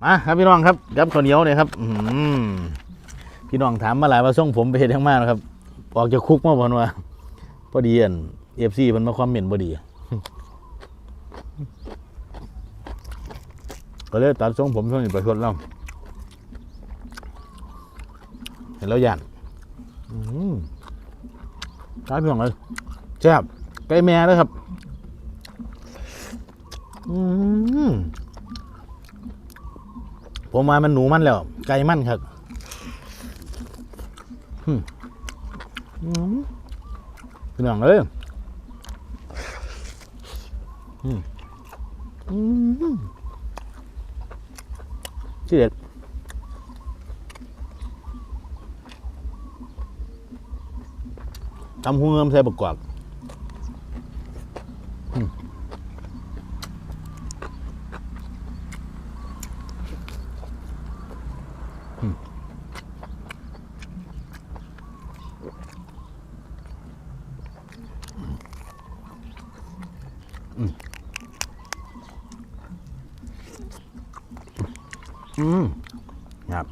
มาครับพี่น้องครับกับข้าวเหนียวเนี่ยครับพี่น้องถามมาหลายว่าส่งผมไปเฮ็ดทั้งมากนะครับออกจากคุกมาบ่นว่าพอดีFC มันมาคอมเมนต์พอดีก็เลยตัดทรงผมช่วงนี้ประชดแล้วเห็นแล้วย่านครับพี่น้องเลยแซ่บไก่แม่เลยครับผมมามันหนูมันแล้วไก่มันครับพี่น้องเอ้ยที่เด็ดทำหุ้งเงิมใส่ประกอบครับ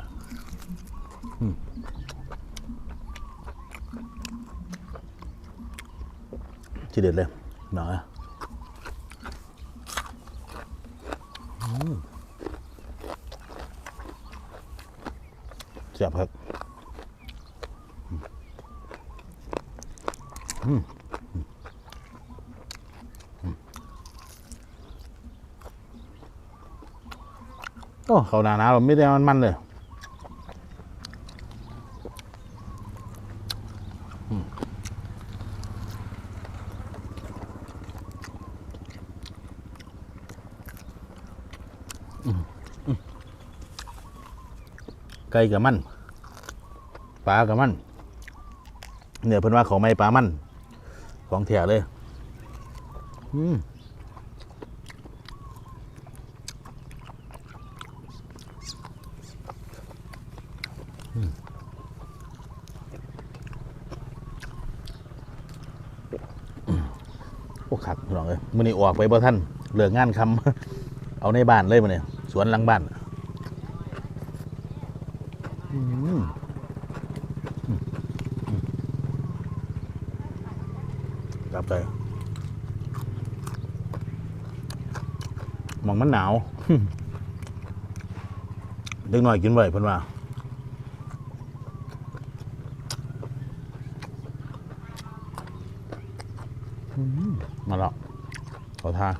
ที่เด็ดเลยหน่อยแซ่บครับโอ้เขาหนาเราไม่ได้มันเลยไก่กับมันปลากับมันเนี่ยเพิ่นว่าเขาไม่ปลามันของแท้เลยโอ้ขัดพี่น้องเลยมื้อนี้ออกไปบ่ทันเลิกงานคำเอาในบ้านเลยมื้อนี้สวนหลังบ้านกลับไปมองมันหนาวเด็กน้อยกินไว้เพิ่นว่ามาแล้วขอทาน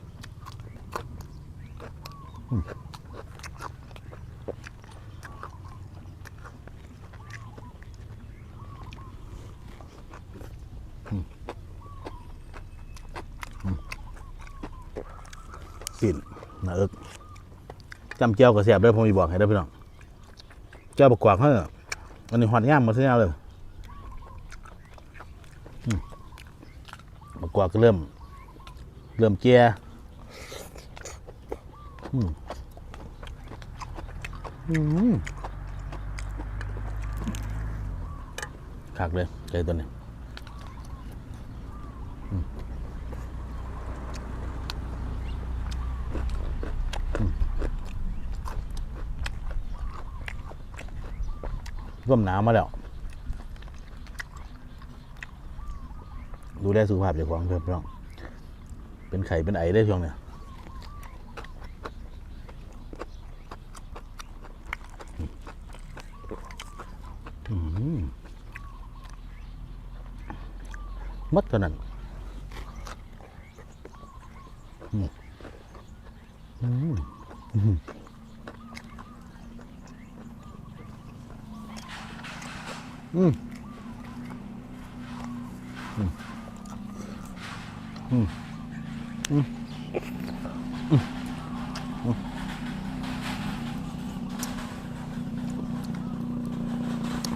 สินนะจำเจียวกับเสียบด้วยผมมีบอกให้ได้พี่น้องเจียวประกอบเขาอันนี้หอดย่ามมาเสียเลยประกอบก็เริ่มเจียคักเลยไก่ตัวนี้ร่วมหนาวมาแล้วดูแลสุขภาพเจ้าของเพื่อนพี่น้องเป็นไข่เป็นไอได้ช่วงเนี้ยมัดเท่านั้น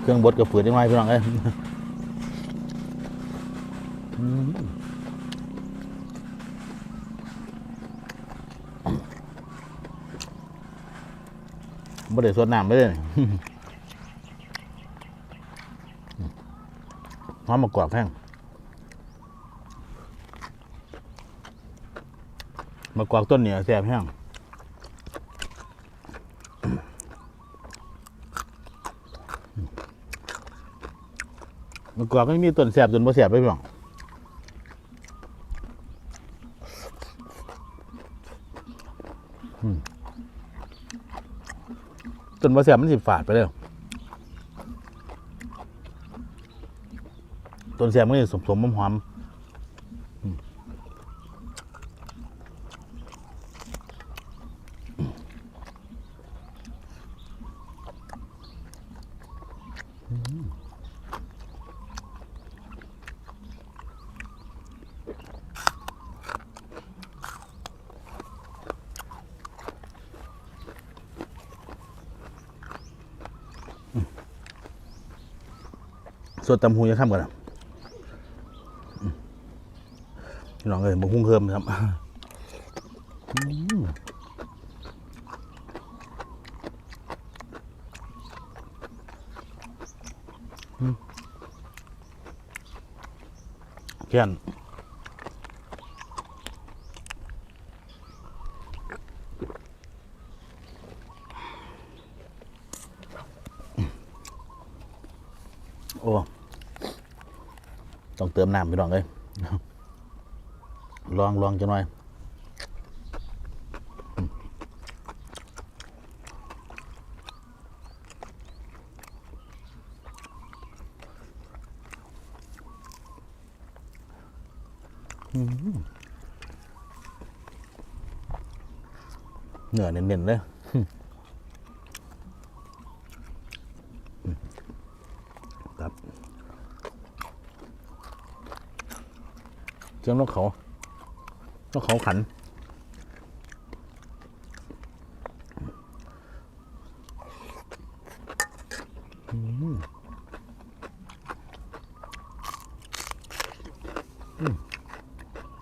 เครื่องบดกระเปื่อยได้ไหมพี่น้องเอ้ยบ่ได้สดน้ำไม่ได้หอมมะกอกแห้งมะกอกต้นเหนียวแซ่บแห้ง มันกรอบก็มีต้นแสบต้นบ่แสบไปพี่น้องต้นบ่แสบมันสิฝาดไปเลยต้นแสบมันจะสมหอมส่วนตำหูจะข้ามกันนะพี่น้องเลยบะฮุ่งเพิ่มครับแค่นโอ้ต้องเติมน้ำพี่น้องเลยลองจะหน่อยเนื้อเน้นๆเลยครับเจ้านกเขาขัน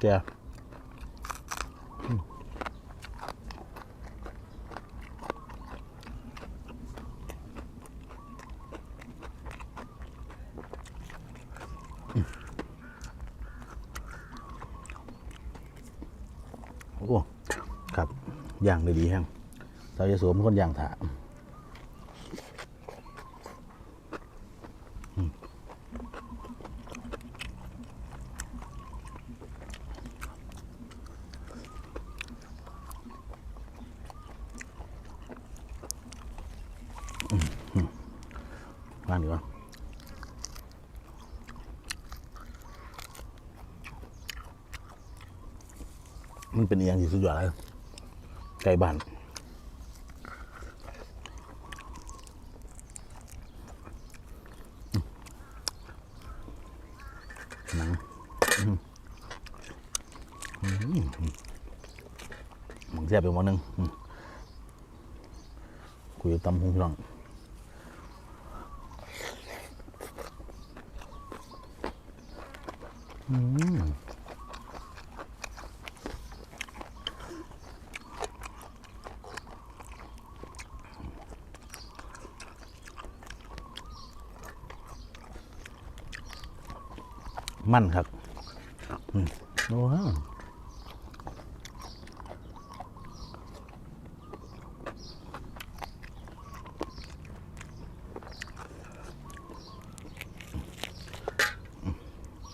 แกโอ้ครับย่างได้ดีแฮงสาวยโสมคนย่างถาว่างดีวะมันเป็นเอียงที่สุดยอดเลยไก่บ้านหนังมันแซ่บไปหมดนึงคุยตำหงพี่น้องมั่นครับโอ้โห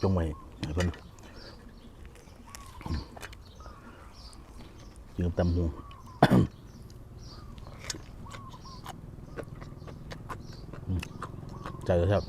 จงไว้ให้เพิ่นยืมตำหูใจเลยครับ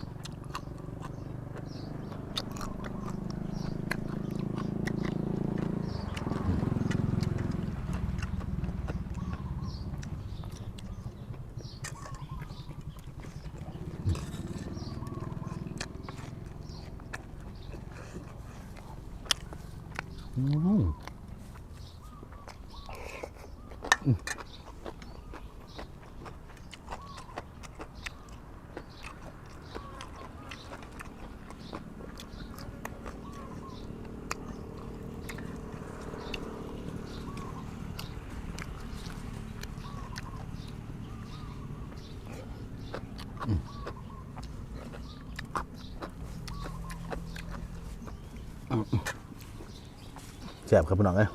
แซ่บครับพี่น้องเอ้ย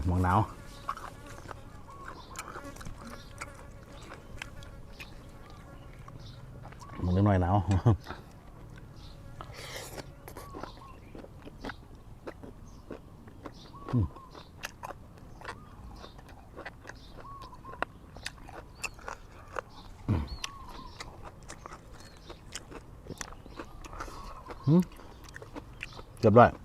หมองหนาวหมองเล็กน้อยหนาว เรียบร้อย